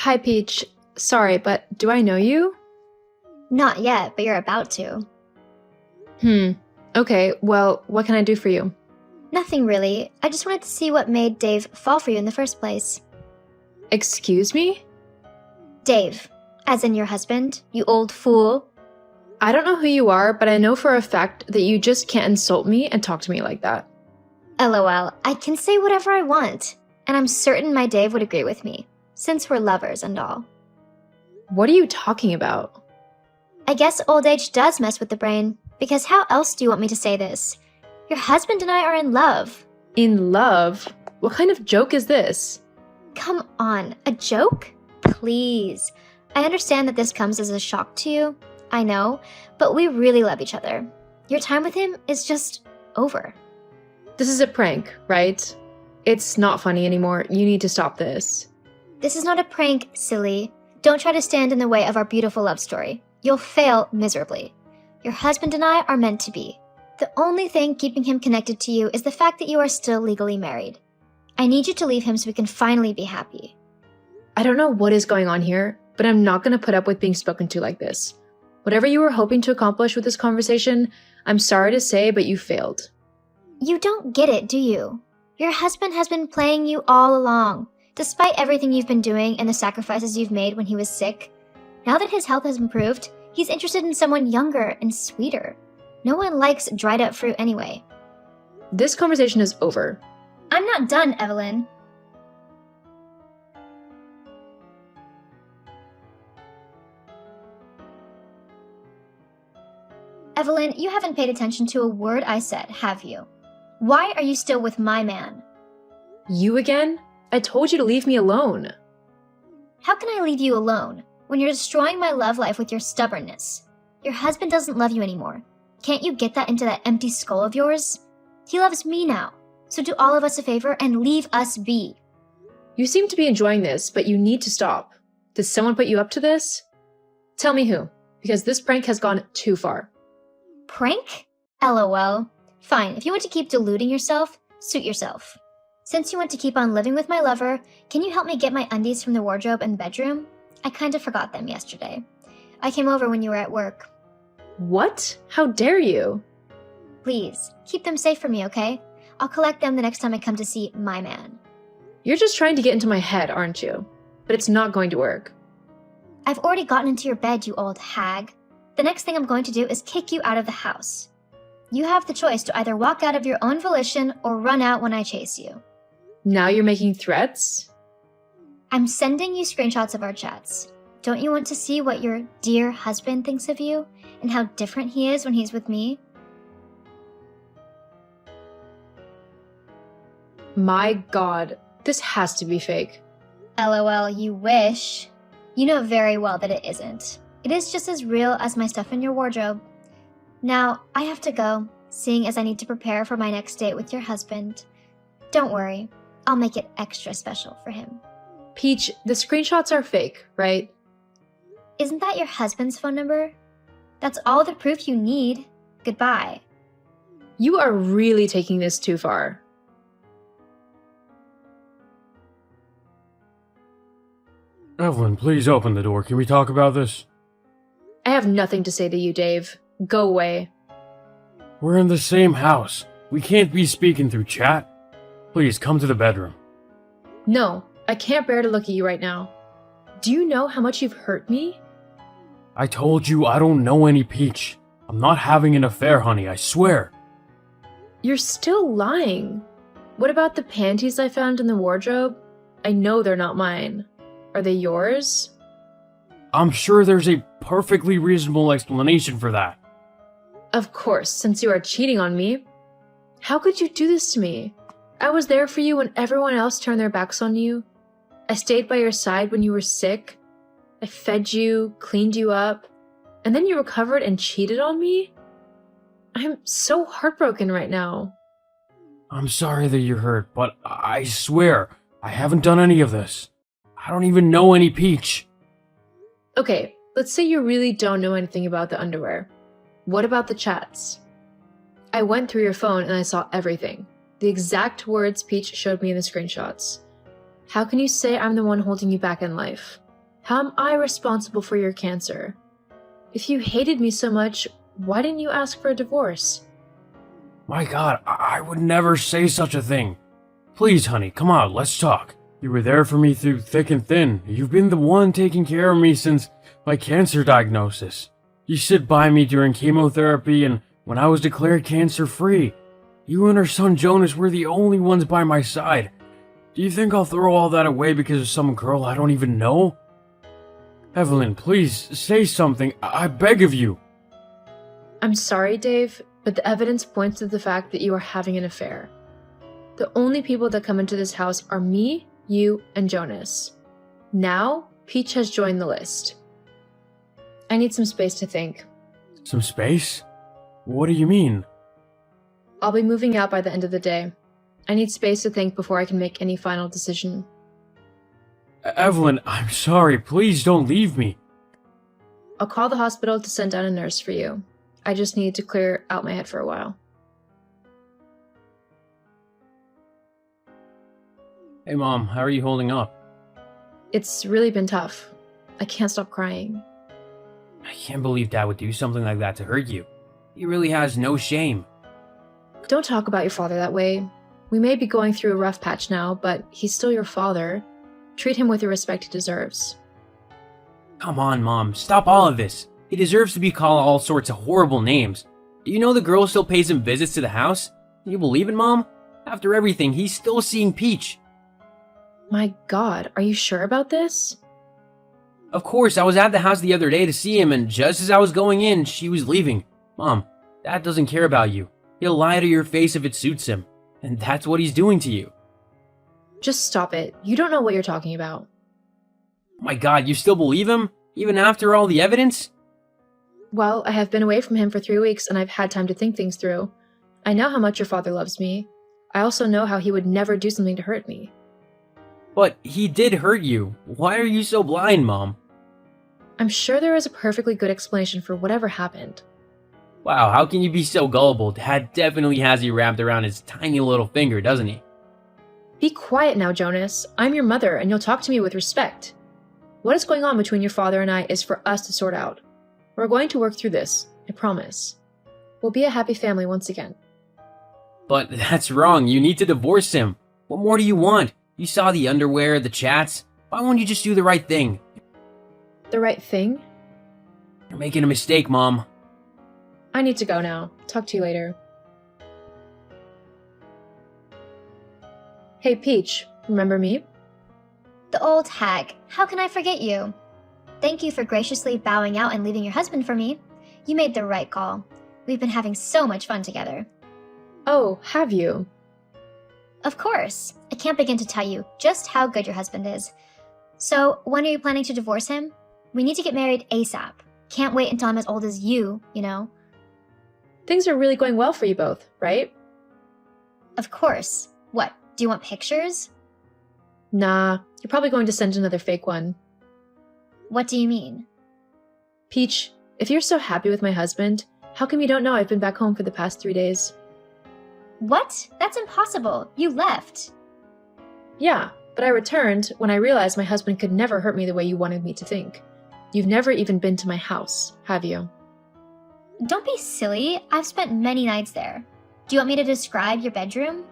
Hi, Peach. Sorry, but do I know you? Not yet, but you're about to. Okay, well, what can I do for you? Nothing really. I just wanted to see what made Dave fall for you in the first place. Excuse me? Dave, as in your husband, you old fool. I don't know who you are, but I know for a fact that you just can't insult me and talk to me like that. LOL, I can say whatever I want, and I'm certain my Dave would agree with me, since we're lovers and all. What are you talking about? I guess old age does mess with the brain, because how else do you want me to say this? Your husband and I are in love. In love? What kind of joke is this? Come on, a joke? Please. I understand that this comes as a shock to you, I know, but we really love each other. Your time with him is just over. This is a prank, right? It's not funny anymore. You need to stop this. This is not a prank, silly. Don't try to stand in the way of our beautiful love story. You'll fail miserably. Your husband and I are meant to be. The only thing keeping him connected to you is the fact that you are still legally married. I need you to leave him so we can finally be happy. I don't know what is going on here, but I'm not going to put up with being spoken to like this. Whatever you were hoping to accomplish with this conversation, I'm sorry to say, but you failed. You don't get it, do you? Your husband has been playing you all along, despite everything you've been doing and the sacrifices you've made when he was sick. Now that his health has improved, he's interested in someone younger and sweeter. No one likes dried up fruit anyway. This conversation is over. I'm not done, Evelyn. Evelyn, you haven't paid attention to a word I said, have you? Why are you still with my man? You again? I told you to leave me alone. How can I leave you alone when you're destroying my love life with your stubbornness? Your husband doesn't love you anymore. Can't you get that into that empty skull of yours? He loves me now, so do all of us a favor and leave us be. You seem to be enjoying this, but you need to stop. Did someone put you up to this? Tell me who, because this prank has gone too far. Prank? LOL. Fine, if you want to keep deluding yourself, suit yourself. Since you want to keep on living with my lover, can you help me get my undies from the wardrobe and bedroom? I kind of forgot them yesterday. I came over when you were at work. What? How dare you? Please, keep them safe for me, okay? I'll collect them the next time I come to see my man. You're just trying to get into my head, aren't you? But it's not going to work. I've already gotten into your bed, you old hag. The next thing I'm going to do is kick you out of the house. You have the choice to either walk out of your own volition or run out when I chase you. Now you're making threats? I'm sending you screenshots of our chats. Don't you want to see what your dear husband thinks of you and how different he is when he's with me? My God, this has to be fake. LOL, you wish. You know very well that it isn't. It is just as real as my stuff in your wardrobe. Now, I have to go, seeing as I need to prepare for my next date with your husband. Don't worry, I'll make it extra special for him. Peach, the screenshots are fake, right? Isn't that your husband's phone number? That's all the proof you need. Goodbye. You are really taking this too far. Evelyn, please open the door. Can we talk about this? I have nothing to say to you, Dave. Go away. We're in the same house. We can't be speaking through chat. Please, come to the bedroom. No, I can't bear to look at you right now. Do you know how much you've hurt me? I told you I don't know any Peach. I'm not having an affair, honey, I swear. You're still lying. What about the panties I found in the wardrobe? I know they're not mine. Are they yours? I'm sure there's a perfectly reasonable explanation for that. Of course, since you are cheating on me. How could you do this to me? I was there for you when everyone else turned their backs on you. I stayed by your side when you were sick. I fed you, cleaned you up, and then you recovered and cheated on me? I'm so heartbroken right now. I'm sorry that you're hurt, but I swear, I haven't done any of this. I don't even know any Peach. Okay, let's say you really don't know anything about the underwear. What about the chats? I went through your phone and I saw everything. The exact words Peach showed me in the screenshots. How can you say I'm the one holding you back in life? How am I responsible for your cancer? If you hated me so much, why didn't you ask for a divorce? My God, I would never say such a thing. Please, honey, come on, let's talk. You were there for me through thick and thin. You've been the one taking care of me since my cancer diagnosis. You stood by me during chemotherapy and when I was declared cancer-free. You and our son Jonas were the only ones by my side. Do you think I'll throw all that away because of some girl I don't even know? Evelyn, please, say something. I beg of you. I'm sorry, Dave, but the evidence points to the fact that you are having an affair. The only people that come into this house are me, you, and Jonas. Now, Peach has joined the list. I need some space to think. Some space? What do you mean? I'll be moving out by the end of the day. I need space to think before I can make any final decision. Evelyn, I'm sorry. Please don't leave me. I'll call the hospital to send down a nurse for you. I just need to clear out my head for a while. Hey, Mom, how are you holding up? It's really been tough. I can't stop crying. I can't believe Dad would do something like that to hurt you. He really has no shame. Don't talk about your father that way. We may be going through a rough patch now, but he's still your father. Treat him with the respect he deserves. Come on, Mom. Stop all of this. He deserves to be called all sorts of horrible names. Do you know the girl still pays him visits to the house? Do you believe it, Mom? After everything, he's still seeing Peach. My God, are you sure about this? Of course, I was at the house the other day to see him, and just as I was going in, she was leaving. Mom, Dad doesn't care about you. He'll lie to your face if it suits him. And that's what he's doing to you. Just stop it. You don't know what you're talking about. My God, you still believe him? Even after all the evidence? Well, I have been away from him for 3 weeks and I've had time to think things through. I know how much your father loves me. I also know how he would never do something to hurt me. But he did hurt you. Why are you so blind, Mom? I'm sure there is a perfectly good explanation for whatever happened. Wow, how can you be so gullible? Dad definitely has you wrapped around his tiny little finger, doesn't he? Be quiet now, Jonas. I'm your mother and you'll talk to me with respect. What is going on between your father and I is for us to sort out. We're going to work through this, I promise. We'll be a happy family once again. But that's wrong. You need to divorce him. What more do you want? You saw the underwear, the chats. Why won't you just do the right thing? The right thing? You're making a mistake, Mom. I need to go now. Talk to you later. Hey, Peach, remember me? The old hag. How can I forget you? Thank you for graciously bowing out and leaving your husband for me. You made the right call. We've been having so much fun together. Oh, have you? Of course. I can't begin to tell you just how good your husband is. So, when are you planning to divorce him? We need to get married ASAP. Can't wait until I'm as old as you know. Things are really going well for you both, right? Of course. What, do you want pictures? Nah, you're probably going to send another fake one. What do you mean? Peach, if you're so happy with my husband, how come you don't know I've been back home for the past 3 days? What? That's impossible. You left. Yeah, but I returned when I realized my husband could never hurt me the way you wanted me to think. You've never even been to my house, have you? Don't be silly. I've spent many nights there. Do you want me to describe your bedroom?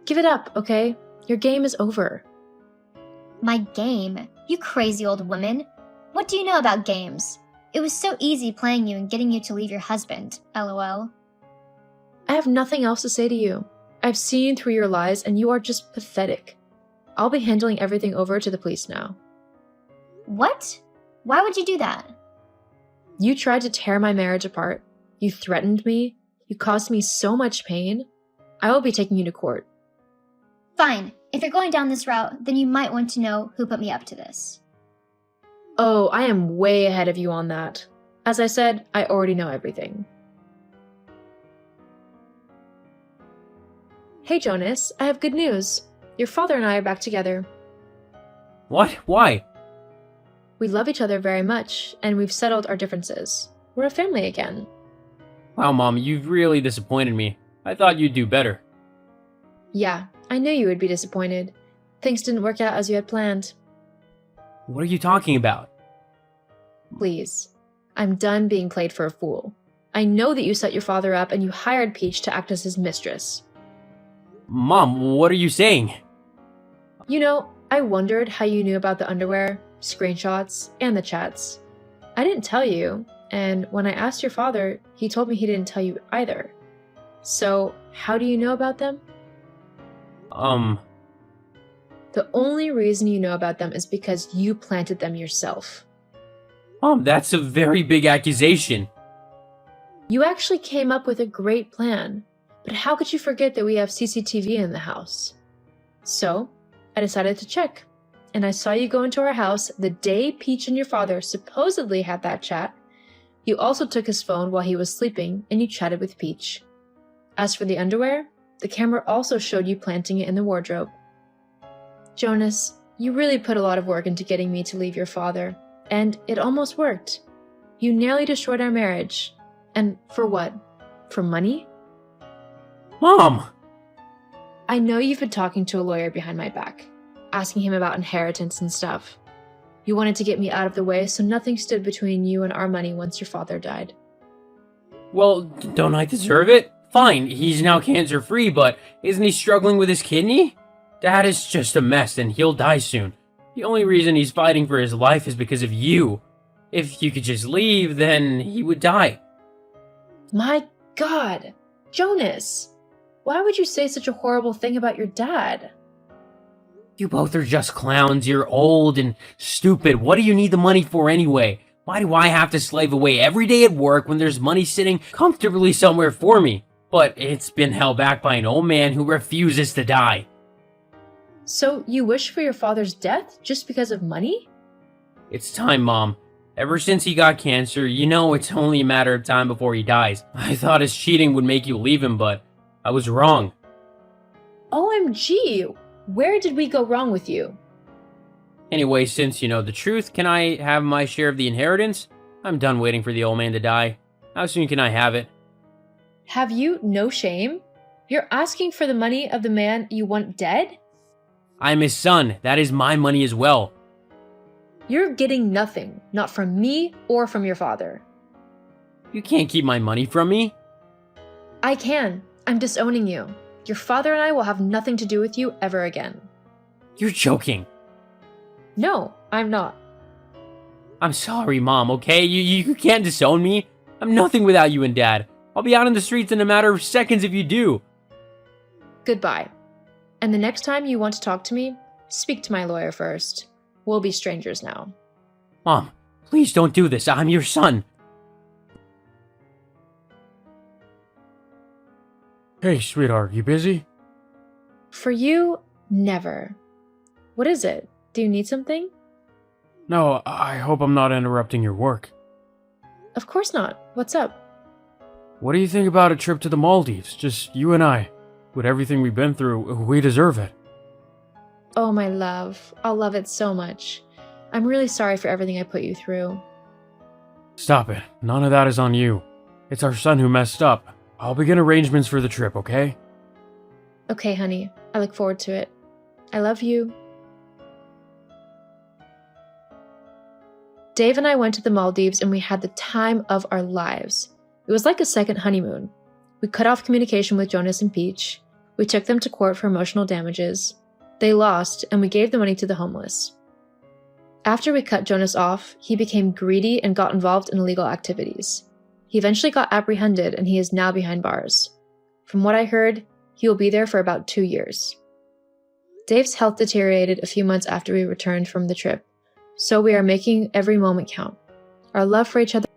Give it up, okay? Your game is over. My game? You crazy old woman. What do you know about games? It was so easy playing you and getting you to leave your husband, lol. I have nothing else to say to you. I've seen through your lies and you are just pathetic. I'll be handling everything over to the police now. What? Why would you do that? You tried to tear my marriage apart. You threatened me. You caused me so much pain. I will be taking you to court. Fine. If you're going down this route, then you might want to know who put me up to this. Oh, I am way ahead of you on that. As I said, I already know everything. Hey Jonas, I have good news. Your father and I are back together. What? Why? We love each other very much, and we've settled our differences. We're a family again. Wow, Mom, you've really disappointed me. I thought you'd do better. Yeah, I knew you would be disappointed. Things didn't work out as you had planned. What are you talking about? Please. I'm done being played for a fool. I know that you set your father up and you hired Peach to act as his mistress. Mom, what are you saying? You know, I wondered how you knew about the underwear, screenshots, and the chats. I didn't tell you, and when I asked your father, he told me he didn't tell you either. So, how do you know about them? The only reason you know about them is because you planted them yourself. Mom, that's a very big accusation. You actually came up with a great plan, but how could you forget that we have CCTV in the house? So, I decided to check, and I saw you go into our house the day Peach and your father supposedly had that chat. You also took his phone while he was sleeping, and you chatted with Peach. As for the underwear, the camera also showed you planting it in the wardrobe. Jonas, you really put a lot of work into getting me to leave your father, and it almost worked. You nearly destroyed our marriage. And for what? For money? Mom! I know you've been talking to a lawyer behind my back, asking him about inheritance and stuff. You wanted to get me out of the way so nothing stood between you and our money once your father died. Well, don't I deserve it? Fine, he's now cancer-free, but isn't he struggling with his kidney? Dad is just a mess and he'll die soon. The only reason he's fighting for his life is because of you. If you could just leave, then he would die. My God! Jonas! Why would you say such a horrible thing about your dad? You both are just clowns. You're old and stupid. What do you need the money for anyway? Why do I have to slave away every day at work when there's money sitting comfortably somewhere for me? But it's been held back by an old man who refuses to die. So you wish for your father's death just because of money? It's time, Mom. Ever since he got cancer, you know it's only a matter of time before he dies. I thought his cheating would make you leave him, but I was wrong. OMG! Where did we go wrong with you? Anyway, since you know the truth, can I have my share of the inheritance? I'm done waiting for the old man to die. How soon can I have it? Have you no shame? You're asking for the money of the man you want dead? I'm his son. That is my money as well. You're getting nothing, not from me or from your father. You can't keep my money from me. I can. I'm disowning you. Your father and I will have nothing to do with you ever again. You're joking. No, I'm not. I'm sorry, Mom, okay? You can't disown me. I'm nothing without you and Dad. I'll be out in the streets in a matter of seconds if you do. Goodbye. And the next time you want to talk to me, speak to my lawyer first. We'll be strangers now. Mom, please don't do this. I'm your son. Hey, sweetheart, you busy? For you, never. What is it? Do you need something? No, I hope I'm not interrupting your work. Of course not. What's up? What do you think about a trip to the Maldives? Just you and I. With everything we've been through, we deserve it. Oh, my love. I'll love it so much. I'm really sorry for everything I put you through. Stop it. None of that is on you. It's our son who messed up. I'll begin arrangements for the trip, okay? Okay, honey. I look forward to it. I love you. Dave and I went to the Maldives and we had the time of our lives. It was like a second honeymoon. We cut off communication with Jonas and Peach. We took them to court for emotional damages. They lost, and we gave the money to the homeless. After we cut Jonas off, he became greedy and got involved in illegal activities. He eventually got apprehended, and he is now behind bars. From what I heard, he will be there for about 2 years. Dave's health deteriorated a few months after we returned from the trip, so we are making every moment count. Our love for each other